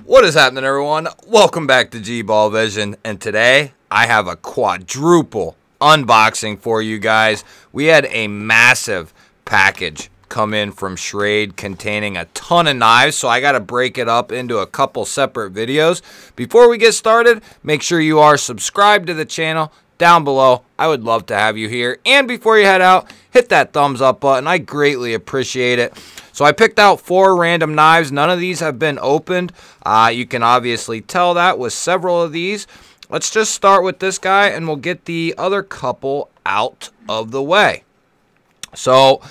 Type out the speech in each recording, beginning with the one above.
What is happening, everyone? Welcome back to G-Ball Vision, and today I have a quadruple unboxing for you guys. We had a massive package come in from Schrade containing a ton of knives, so I got to break it up into a couple separate videos. Before we get started, make sure you are subscribed to the channel down below. I would love to have you here. And before you head out, hit that thumbs up button. I greatly appreciate it. So I picked out 4 random knives. None of these have been opened. You can obviously tell that with several of these. Let's just start with this guy and we'll get the other couple out of the way. So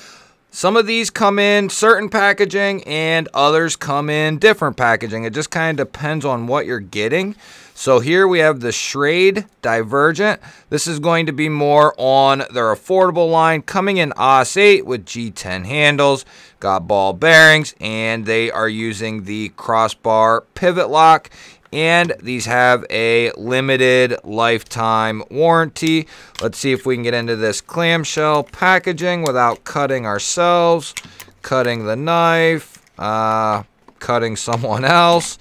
some of these come in certain packaging and others come in different packaging. It just kind of depends on what you're getting. So here we have the Schrade Divergent. This is going to be more on their affordable line, coming in AUS 8 with G10 handles, got ball bearings, and they are using the crossbar pivot lock. And these have a limited lifetime warranty. Let's see if we can get into this clamshell packaging without cutting ourselves, cutting the knife, cutting someone else,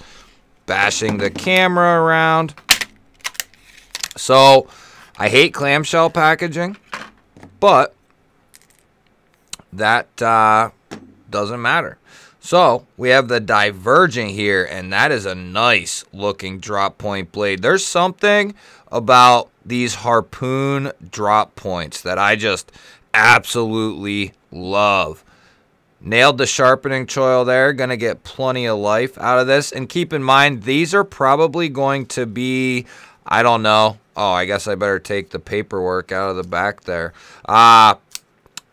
bashing the camera around. So I hate clamshell packaging, but that doesn't matter. So we have the Divergent here, and that is a nice looking drop point blade. There's something about these harpoon drop points that I just absolutely love. Nailed the sharpening choil there. Going to get plenty of life out of this. And keep in mind, these are probably going to be, I don't know. Oh, I guess I better take the paperwork out of the back there.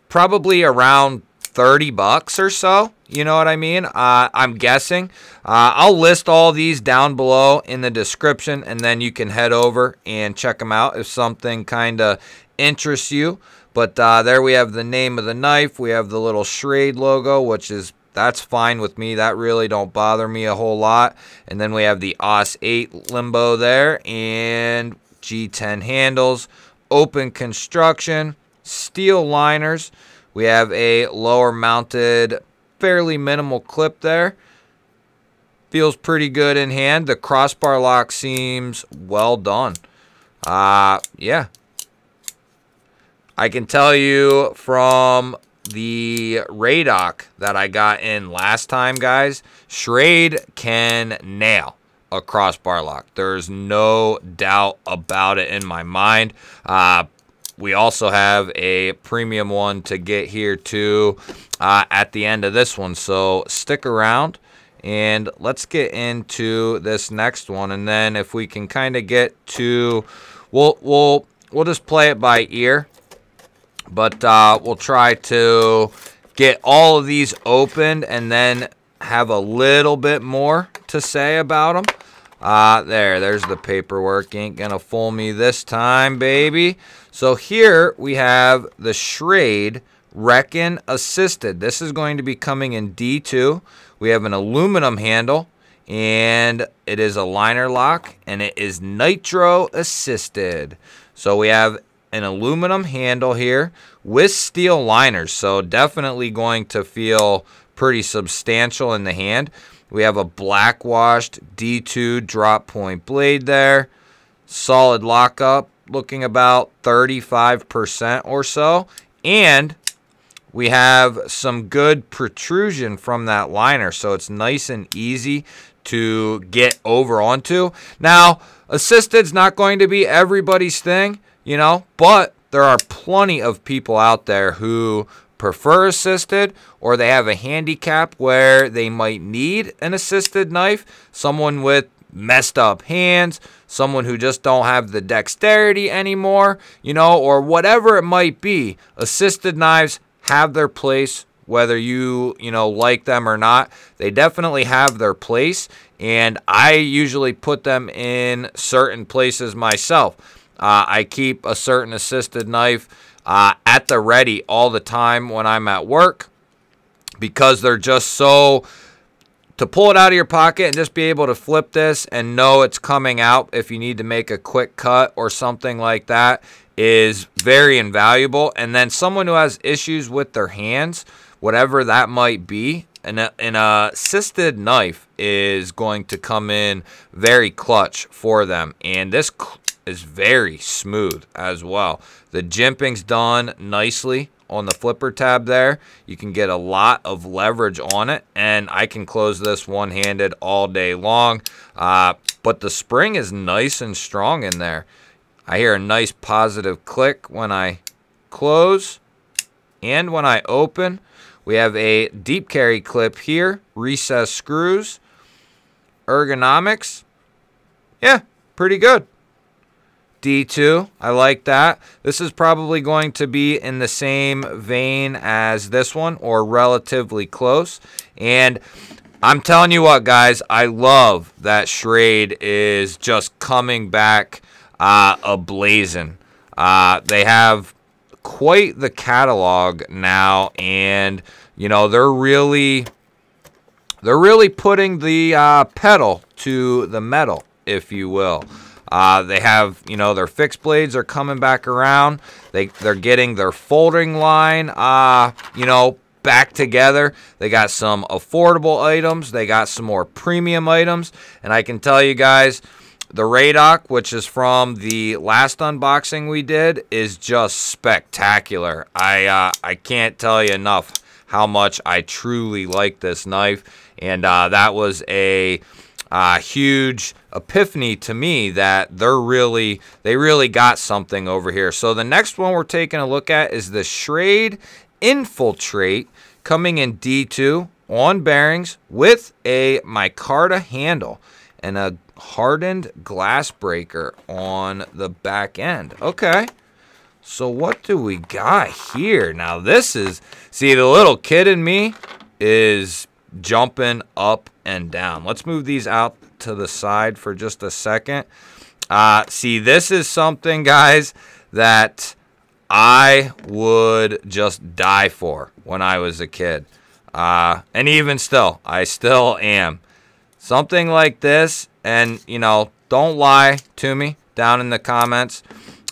Probably around 30 bucks or so. You know what I mean? I'm guessing. I'll list all these down below in the description, and then you can head over and check them out if something kind of interests you. But there we have the name of the knife. We have the little Schrade logo, that's fine with me. That really don't bother me a whole lot. And then we have the AUS 8 limbo there and G10 handles, open construction, steel liners. We have a lower mounted, fairly minimal clip there. Feels pretty good in hand. The crossbar lock seems well done. Yeah. I can tell you from the Radoc that I got in last time, guys, Schrade can nail a crossbar lock. There's no doubt about it in my mind. We also have a premium one to get here too at the end of this one. So stick around and let's get into this next one. And then if we can kind of get to, we'll just play it by ear. But we'll try to get all of these opened and then have a little bit more to say about them. There's the paperwork. Ain't gonna fool me this time, baby. So here we have the Schrade Wrecken Assisted. This is going to be coming in D2. We have an aluminum handle, and it is a liner lock, and it is nitro assisted. So we have an aluminum handle here with steel liners, so definitely going to feel pretty substantial in the hand. We have a black washed D2 drop point blade there, solid lockup, looking about 35% or so, and we have some good protrusion from that liner, so it's nice and easy to get over onto. Now, assisted's not going to be everybody's thing, you know, but there are plenty of people out there who prefer assisted, or they have a handicap where they might need an assisted knife. Someone with messed up hands, someone who just don't have the dexterity anymore, you know, or whatever it might be. Assisted knives have their place, whether you like them or not. They definitely have their place, and I usually put them in certain places myself. I keep a certain assisted knife at the ready all the time when I'm at work, because they're just so, to pull it out of your pocket and just be able to flip this and know it's coming out if you need to make a quick cut or something like that is very invaluable. And then someone who has issues with their hands, whatever that might be, an assisted knife is going to come in very clutch for them. And this is very smooth as well. The jimping's done nicely on the flipper tab there. You can get a lot of leverage on it, and I can close this one-handed all day long. But the spring is nice and strong in there. I hear a nice positive click when I close and when I open. We have a deep carry clip here, recessed screws, ergonomics. Yeah, pretty good. D2, I like that. This is probably going to be in the same vein as this one, or relatively close. And I'm telling you what, guys, I love that Schrade is just coming back ablazing. They have quite the catalog now, and you know, they're really putting the pedal to the metal, if you will. They have, you know, their fixed blades are coming back around. They're getting their folding line, you know, back together. They got some affordable items. They got some more premium items. And I can tell you guys, the Radoc, which is from the last unboxing we did, is just spectacular. I can't tell you enough how much I truly like this knife. And that was a huge epiphany to me that they really got something over here. So the next one we're taking a look at is the Schrade Infiltrate, coming in D2 on bearings with a micarta handle and a hardened glass breaker on the back end. Okay, so what do we got here? Now this is, see, the little kid in me is jumping up and down. Let's move these out to the side for just a second. See, this is something, guys, that I would just die for when I was a kid. And even still, I still am. Something like this, and, you know, don't lie to me down in the comments.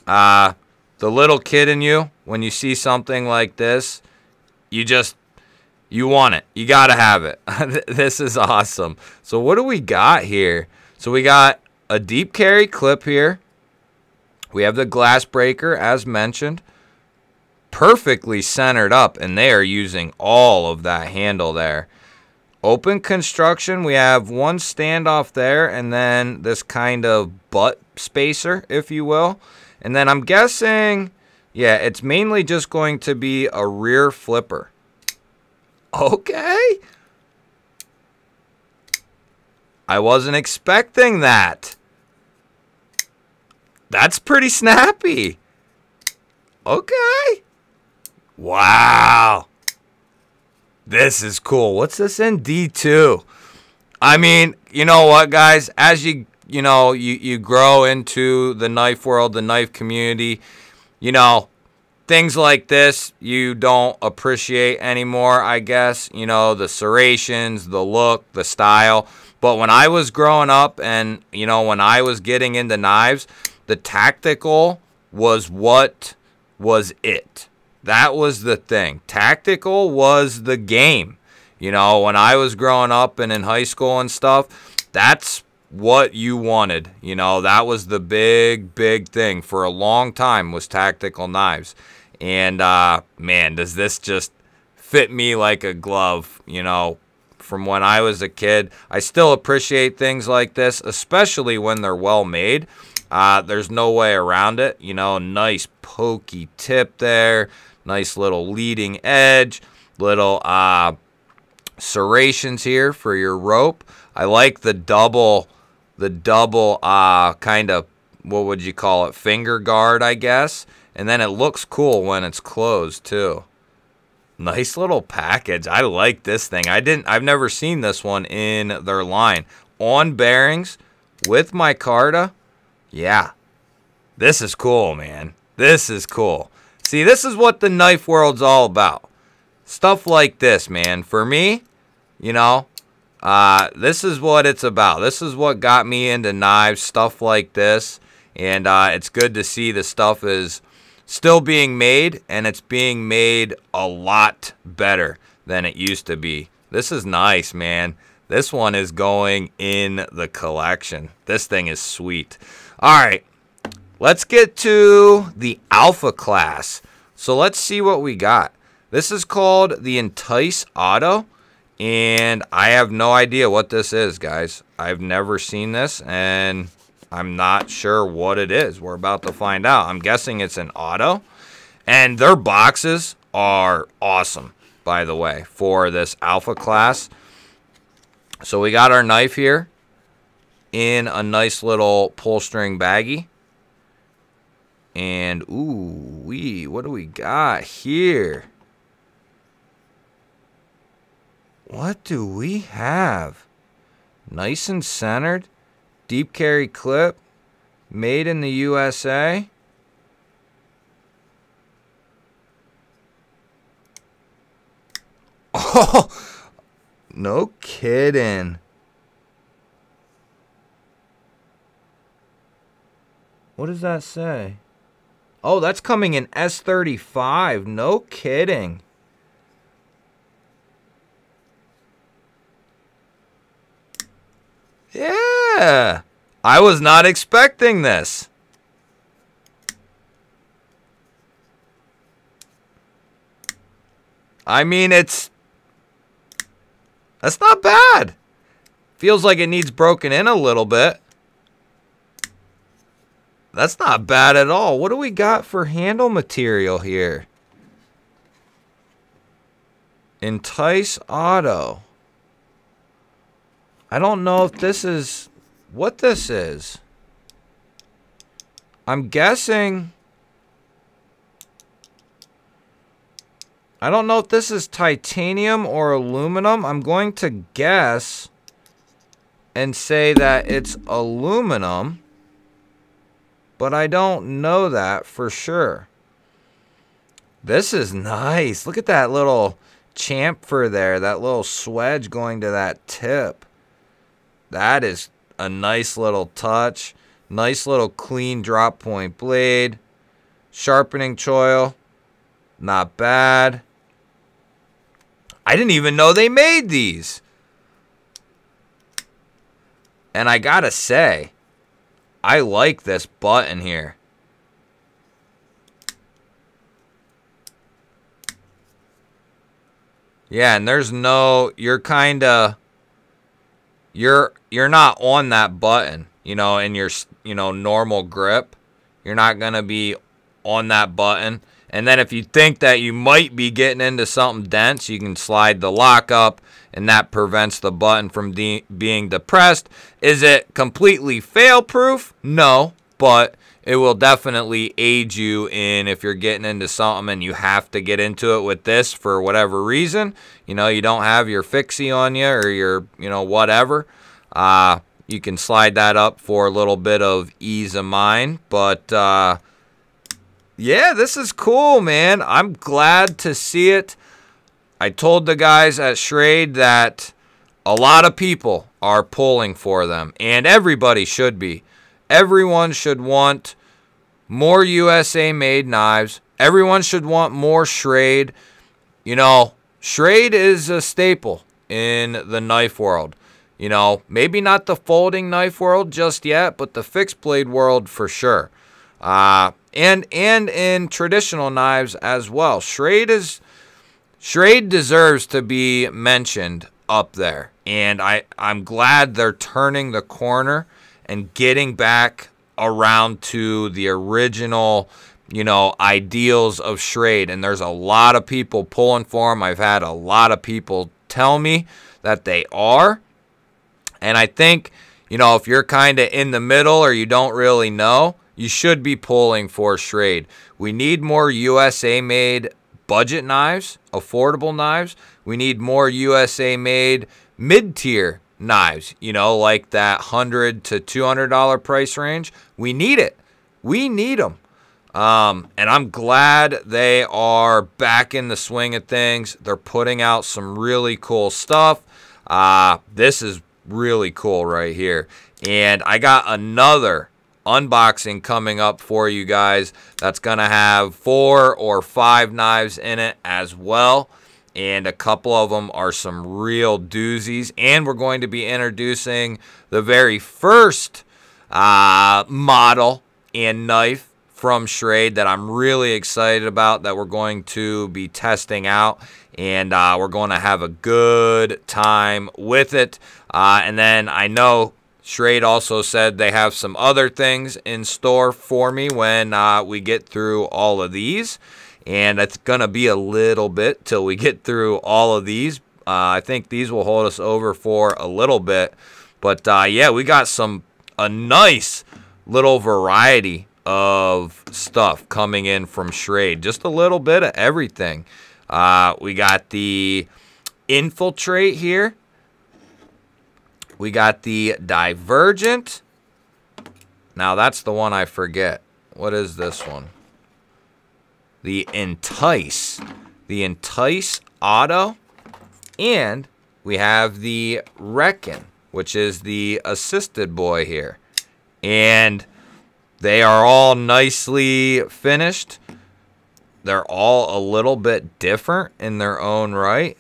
The little kid in you, when you see something like this, you want it. You got to have it. This is awesome. So what do we got here? So we got a deep carry clip here. We have the glass breaker, as mentioned. Perfectly centered up, and they are using all of that handle there. Open construction. We have one standoff there, and then this kind of butt spacer, if you will. And then I'm guessing, yeah, it's mainly just going to be a rear flipper. Okay. I wasn't expecting that. That's pretty snappy. Okay. Wow. This is cool. What's this in? D2. I mean, you know what, guys? As you grow into the knife world, the knife community, you know, things like this you don't appreciate anymore, I guess. You know, the serrations, the look, the style. But when I was growing up and, you know, when I was getting into knives, the tactical was what was it. That was the thing. Tactical was the game. You know, when I was growing up and in high school and stuff, that's what you wanted. You know, that was the big thing for a long time, was tactical knives. And man, does this just fit me like a glove. You know, from when I was a kid, I still appreciate things like this, especially when they're well made. There's no way around it. You know, nice pokey tip there, nice little leading edge, little serrations here for your rope. I like the double kind of, what would you call it, finger guard, I guess. And then it looks cool when it's closed too. Nice little package. I like this thing. I've never seen this one in their line. On bearings with micarta. Yeah. This is cool, man. This is cool. See, this is what the knife world's all about. Stuff like this, man. For me, you know, this is what it's about. This is what got me into knives, stuff like this. And it's good to see the stuff is still being made, and it's being made a lot better than it used to be. This is nice, man. This one is going in the collection. This thing is sweet. All right, let's get to the Alpha class. So let's see what we got. This is called the Entice Auto, and I have no idea what this is, guys. I've never seen this, and I'm not sure what it is. We're about to find out. I'm guessing it's an auto, and their boxes are awesome, by the way, for this Alpha class. So we got our knife here in a nice little pull string baggie. And, ooh, what do we got here? What do we have? Nice and centered. Deep carry clip. Made in the USA. Oh, no kidding. What does that say? Oh, that's coming in S35. No kidding. Yeah. I was not expecting this. I mean, that's not bad. Feels like it needs broken in a little bit. That's not bad at all. What do we got for handle material here? Entice Auto. I don't know if this is what this is. I'm guessing. I don't know if this is titanium or aluminum. I'm going to guess and say that it's aluminum. But I don't know that for sure. This is nice. Look at that little chamfer there. That little swedge going to that tip. That is a nice little touch. Nice little clean drop point blade. Sharpening choil. Not bad. I didn't even know they made these. And I gotta say, I like this button here. Yeah, and there's no, you're not on that button, you know, in your, normal grip. You're not going to be on that button. And then if you think that you might be getting into something dense, you can slide the lock up, and that prevents the button from being depressed. Is it completely fail-proof? No, but it will definitely aid you in if you're getting into something and you have to get into it with this for whatever reason. You don't have your fixie on you or your, whatever. You can slide that up for a little bit of ease of mind. But, yeah, this is cool, man. I'm glad to see it. I told the guys at Schrade that a lot of people are pulling for them, and everybody should be. Everyone should want more USA-made knives. Everyone should want more Schrade. Schrade is a staple in the knife world. Maybe not the folding knife world just yet, but the fixed blade world for sure. And in traditional knives as well. Schrade deserves to be mentioned up there. And I'm glad they're turning the corner and getting back around to the original, ideals of Schrade. And there's a lot of people pulling for them. I've had a lot of people tell me that they are. And I think, if you're kind of in the middle or you don't really know, you should be pulling for Schrade. We need more USA-made budget knives, affordable knives. We need more USA-made mid-tier knives, like that $100 to $200 price range. We need it. We need them. And I'm glad they are back in the swing of things. They're putting out some really cool stuff. This is really cool right here. And I got another unboxing coming up for you guys that's going to have 4 or 5 knives in it as well. and a couple of them are some real doozies. And we're going to be introducing the very first model and knife from Schrade that I'm really excited about, that we're going to be testing out, and we're going to have a good time with it. And then I know Schrade also said they have some other things in store for me when we get through all of these. And it's going to be a little bit till we get through all of these. I think these will hold us over for a little bit. But, yeah, we got a nice little variety of stuff coming in from Schrade. Just a little bit of everything. We got the Infiltrate here. We got the Divergent. Now, that's the one I forget. What is this one? The Entice. The Entice Auto. And we have the Wrecken, which is the assisted boy here. And they are all nicely finished. They're all a little bit different in their own right.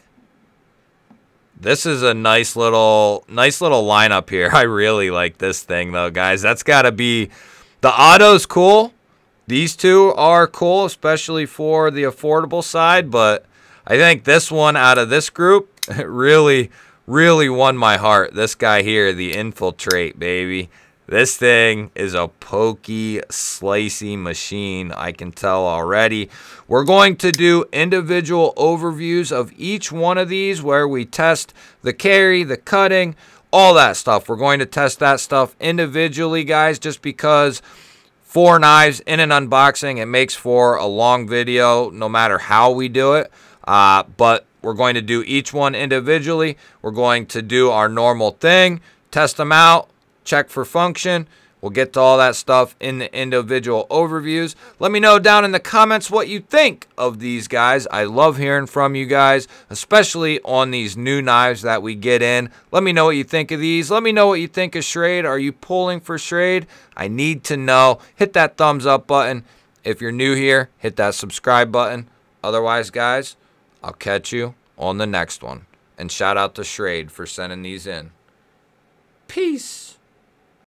This is a nice little lineup here. I really like this thing though, guys. That's got to be, the auto's cool. These two are cool, especially for the affordable side, but I think this one out of this group really won my heart. This guy here, the Infiltrate, baby. This thing is a pokey, slicey machine, I can tell already. We're going to do individual overviews of each one of these where we test the carry, the cutting, all that stuff. We're going to test that stuff individually, guys, just because 4 knives in an unboxing, it makes for a long video no matter how we do it. But we're going to do each one individually. We're going to do our normal thing, test them out, check for function. We'll get to all that stuff in the individual overviews. Let me know down in the comments what you think of these guys. I love hearing from you guys, especially on these new knives that we get in. Let me know what you think of these. Let me know what you think of Schrade. Are you pulling for Schrade? I need to know. Hit that thumbs up button. If you're new here, hit that subscribe button. Otherwise, guys, I'll catch you on the next one. And shout out to Schrade for sending these in. Peace.